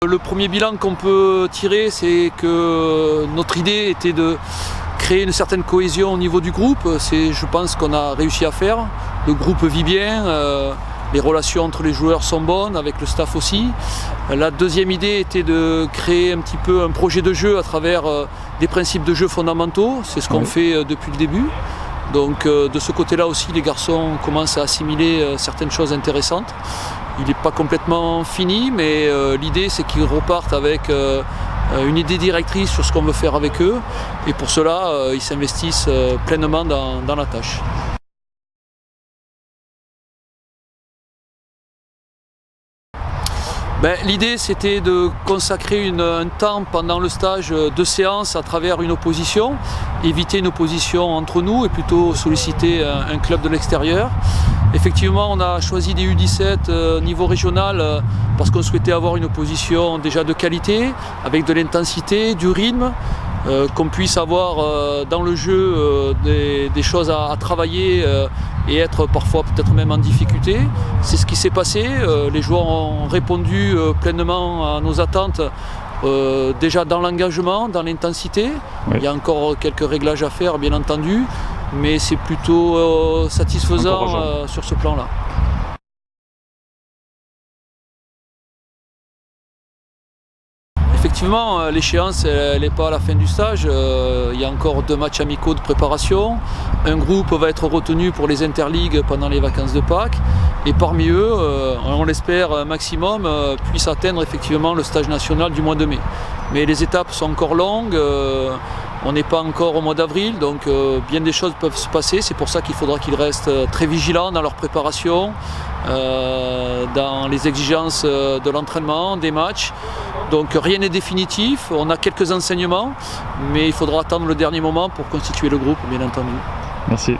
Le premier bilan qu'on peut tirer, c'est que notre idée était de créer une certaine cohésion au niveau du groupe. C'est, je pense, qu'on a réussi à faire. Le groupe vit bien, les relations entre les joueurs sont bonnes, avec le staff aussi. La deuxième idée était de créer un petit peu un projet de jeu à travers des principes de jeu fondamentaux. C'est ce qu'on fait depuis le début. Donc de ce côté-là aussi, les garçons commencent à assimiler certaines choses intéressantes. Il n'est pas complètement fini, mais l'idée c'est qu'ils repartent avec une idée directrice sur ce qu'on veut faire avec eux. Et pour cela, ils s'investissent pleinement dans la tâche. L'idée c'était de consacrer un temps pendant le stage de séance à travers une opposition, éviter une opposition entre nous et plutôt solliciter un club de l'extérieur. Effectivement, on a choisi des U17 niveau régional parce qu'on souhaitait avoir une opposition déjà de qualité, avec de l'intensité, du rythme, qu'on puisse avoir dans le jeu des choses à travailler et être parfois peut-être même en difficulté. C'est ce qui s'est passé. Les joueurs ont répondu pleinement à nos attentes, déjà dans l'engagement, dans l'intensité. Oui. Il y a encore quelques réglages à faire, bien entendu, mais c'est plutôt satisfaisant sur ce plan-là. Effectivement, l'échéance n'est pas à la fin du stage. Il y a encore 2 matchs amicaux de préparation. Un groupe va être retenu pour les interligues pendant les vacances de Pâques. Et parmi eux, on l'espère un maximum, puisse atteindre effectivement le stage national du mois de mai. Mais les étapes sont encore longues. On n'est pas encore au mois d'avril, donc bien des choses peuvent se passer. C'est pour ça qu'il faudra qu'ils restent très vigilants dans leur préparation, dans les exigences de l'entraînement, des matchs. Donc rien n'est définitif, on a quelques enseignements, mais il faudra attendre le dernier moment pour constituer le groupe, bien entendu. Merci.